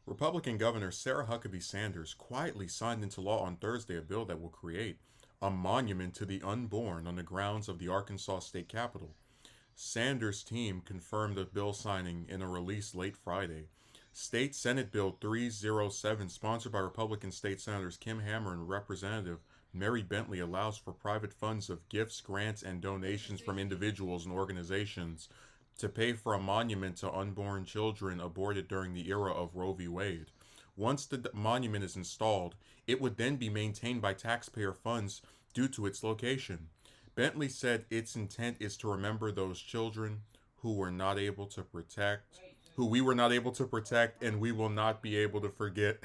Republican Governor Sarah Huckabee Sanders quietly signed into law on Thursday a bill that will create a monument to the unborn on the grounds of the Arkansas state capitol. Sanders' team confirmed the bill signing in a release late Friday. State Senate Bill 307, sponsored by Republican State Senators Kim Hammer and Representative Mary Bentley, allows for private funds of gifts, grants, and donations from individuals and organizations to pay for a monument to unborn children aborted during the era of Roe v. Wade. Once the monument is installed, it would then be maintained by taxpayer funds due to its location. Bentley said its intent is to remember those children who were not able to protect, who we were not able to protect, and we will not be able to forget.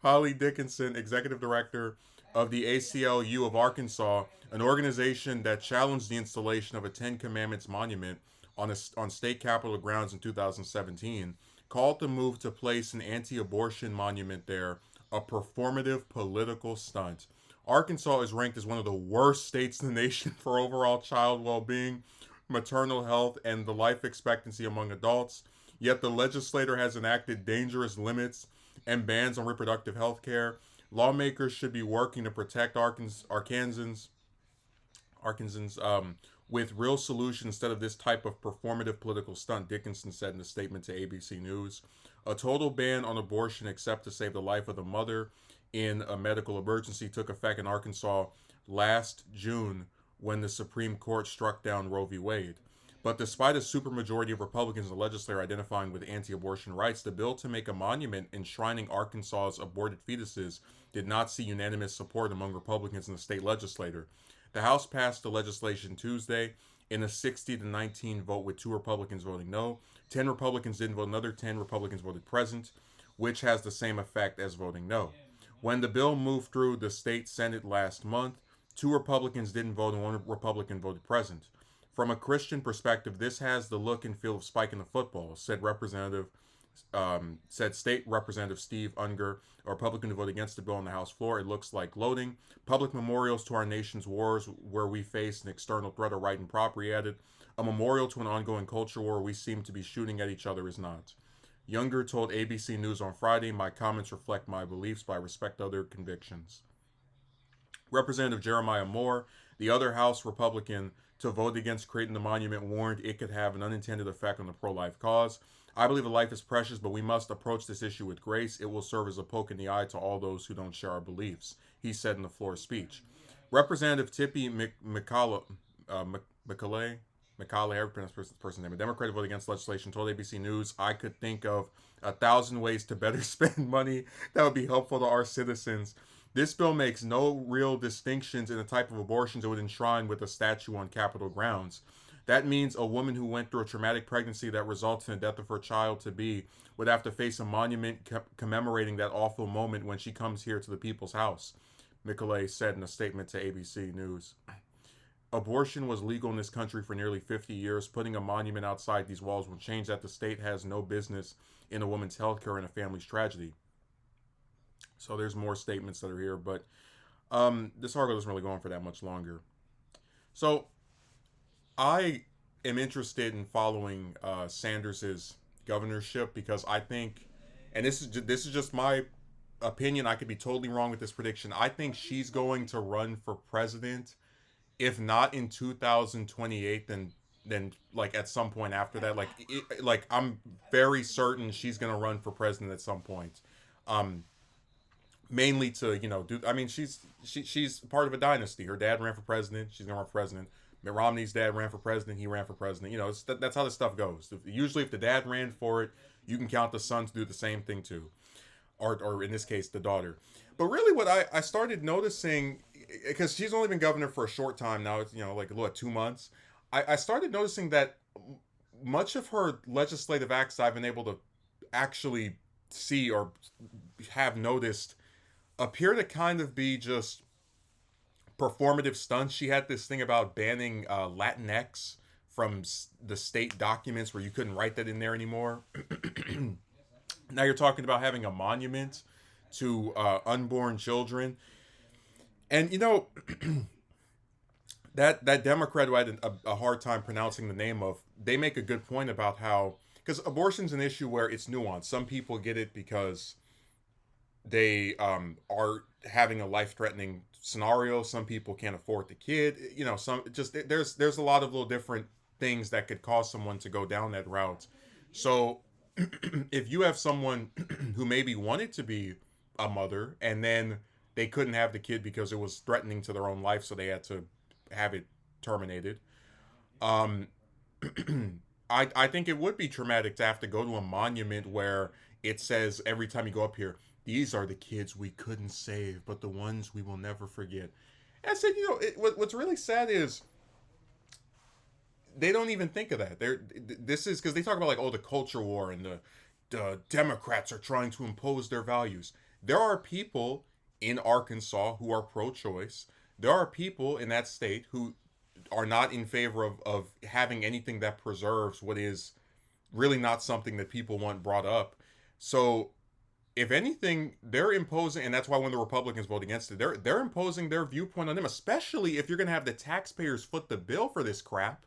Holly Dickinson, executive director of the ACLU of Arkansas, an organization that challenged the installation of a Ten Commandments monument on state capitol grounds in 2017, called the move to place an anti-abortion monument there a performative political stunt. Arkansas is ranked as one of the worst states in the nation for overall child well-being, maternal health, and the life expectancy among adults. Yet the legislature has enacted dangerous limits and bans on reproductive health care. Lawmakers should be working to protect Arkansans with real solutions instead of this type of performative political stunt, Dickinson said in a statement to ABC News. A total ban on abortion except to save the life of the mother in a medical emergency took effect in Arkansas last June when the Supreme Court struck down Roe v. Wade. But despite a supermajority of Republicans in the legislature identifying with anti-abortion rights, the bill to make a monument enshrining Arkansas's aborted fetuses did not see unanimous support among Republicans in the state legislature. The House passed the legislation Tuesday in a 60-19 vote, with 2 Republicans voting no. 10 Republicans didn't vote. Another 10 Republicans voted present, which has the same effect as voting no. When the bill moved through the state Senate last month, 2 Republicans didn't vote and 1 Republican voted present. From a Christian perspective, this has the look and feel of spiking the football, said State Representative Steve Unger, a Republican who voted against the bill on the House floor. It looks like loading. Public memorials to our nation's wars where we face an external threat of right and property, added. A memorial to an ongoing culture war we seem to be shooting at each other is not. Younger told ABC News on Friday, my comments reflect my beliefs, but I respect other convictions. Representative Jeremiah Moore, the other House Republican to vote against creating the monument, warned it could have an unintended effect on the pro-life cause. I believe that life is precious, but we must approach this issue with grace. It will serve as a poke in the eye to all those who don't share our beliefs, he said in the floor speech. Representative Tippy McCauley, I pronounce the person's name, a Democrat voted against legislation, told ABC News, I could think of 1,000 ways to better spend money that would be helpful to our citizens. This bill makes no real distinctions in the type of abortions it would enshrine with a statue on Capitol grounds. That means a woman who went through a traumatic pregnancy that results in the death of her child to be would have to face a monument commemorating that awful moment when she comes here to the people's house, Nicolay said in a statement to ABC News. Abortion was legal in this country for nearly 50 years. Putting a monument outside these walls will change that. The state has no business in a woman's health care and a family's tragedy. So there's more statements that are here, but this article doesn't really go on for that much longer. So I am interested in following Sanders's governorship because I think, and this is just my opinion. I could be totally wrong with this prediction. I think she's going to run for president, if not in 2028, then like at some point after that. Like I'm very certain she's going to run for president at some point. Mainly to do. I mean, she's part of a dynasty. Her dad ran for president. She's gonna run for president. Mitt Romney's dad ran for president. He ran for president. That's how this stuff goes. Usually, if the dad ran for it, you can count the son to do the same thing too, or in this case, the daughter. But really, what I started noticing, because she's only been governor for a short time now, it's like 2 months. I started noticing that much of her legislative acts I've been able to actually see or have noticed appear to kind of be just performative stunts. She had this thing about banning Latinx from the state documents where you couldn't write that in there anymore. Now you're talking about having a monument to unborn children. And that Democrat who had a hard time pronouncing the name of, they make a good point about how, because abortion's an issue where it's nuanced. Some people get it because they are having a life threatening scenario. Some people can't afford the kid. You know, some just there's a lot of little different things that could cause someone to go down that route. So if you have someone who maybe wanted to be a mother and then they couldn't have the kid because it was threatening to their own life, so they had to have it terminated. Um, I think it would be traumatic to have to go to a monument where it says every time you go up here, these are the kids we couldn't save, but the ones we will never forget. And I said, you know, what's really sad is they don't even think of that. This is because they talk about like, oh, the culture war and the Democrats are trying to impose their values. There are people in Arkansas who are pro-choice. There are people in that state who are not in favor of having anything that preserves what is really not something that people want brought up. So if anything, they're imposing, and that's why when the Republicans vote against it, they're imposing their viewpoint on them, especially if you're going to have the taxpayers foot the bill for this crap.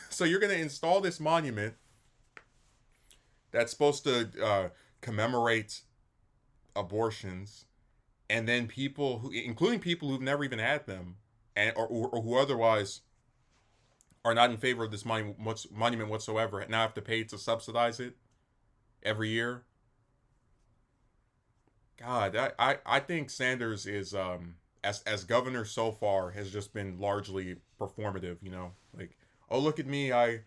So you're going to install this monument that's supposed to commemorate abortions, and then people who, including people who've never even had them, and or who otherwise are not in favor of this monument whatsoever, now have to pay to subsidize it every year. God, I think Sanders is as governor so far has just been largely performative. You know, like, oh, look at me, I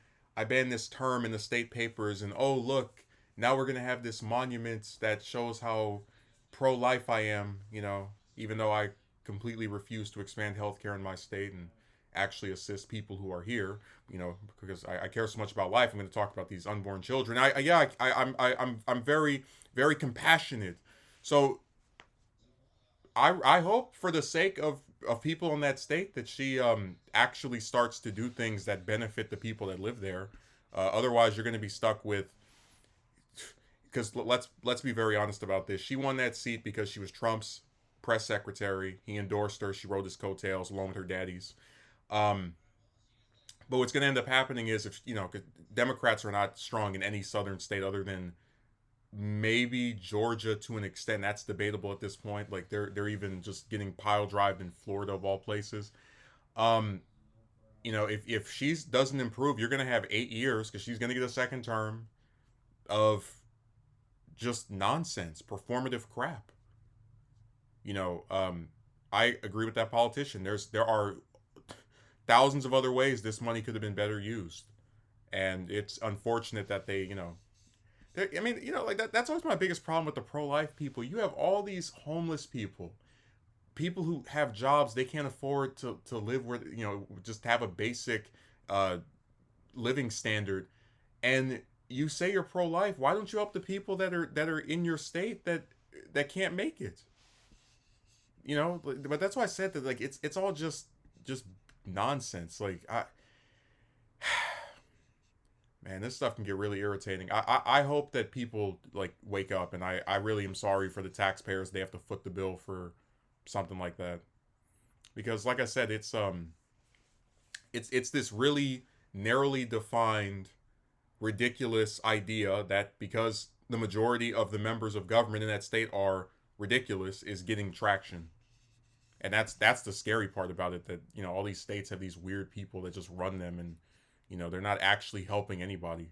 banned this term in the state papers, and oh, look, now we're gonna have this monument that shows how pro-life I am. You know, even though I completely refuse to expand healthcare in my state and actually assist people who are here. You know, because I care so much about life. I'm going to talk about these unborn children. I'm very compassionate. So I hope for the sake of people in that state that she actually starts to do things that benefit the people that live there. Otherwise, you're going to be stuck with, because let's be very honest about this. She won that seat because she was Trump's press secretary. He endorsed her. She rode his coattails along with her daddies. Um, but what's going to end up happening is, if you know, 'cause Democrats are not strong in any southern state other than maybe Georgia to an extent. That's debatable at this point. Like they're even just getting pile drived in Florida of all places. Um, you know, if she doesn't improve, you're going to have 8 years because she's going to get a second term of just nonsense, performative crap. You know, I agree with that politician. There are thousands of other ways this money could have been better used, and it's unfortunate that they, you know, I mean, you know, like that's always my biggest problem with the pro-life people. You have all these homeless people, people who have jobs they can't afford to live where, you know, just have a basic uh, living standard, and you say you're pro-life. Why don't you help the people that are in your state that can't make it? You know, but that's why I said that, like, it's all just nonsense. Like, man, this stuff can get really irritating. I hope that people like wake up, and I really am sorry for the taxpayers. They have to foot the bill for something like that, because like I said, it's this really narrowly defined, ridiculous idea that because the majority of the members of government in that state are ridiculous is getting traction. And that's the scary part about it, that you know all these states have these weird people that just run them, and you know they're not actually helping anybody.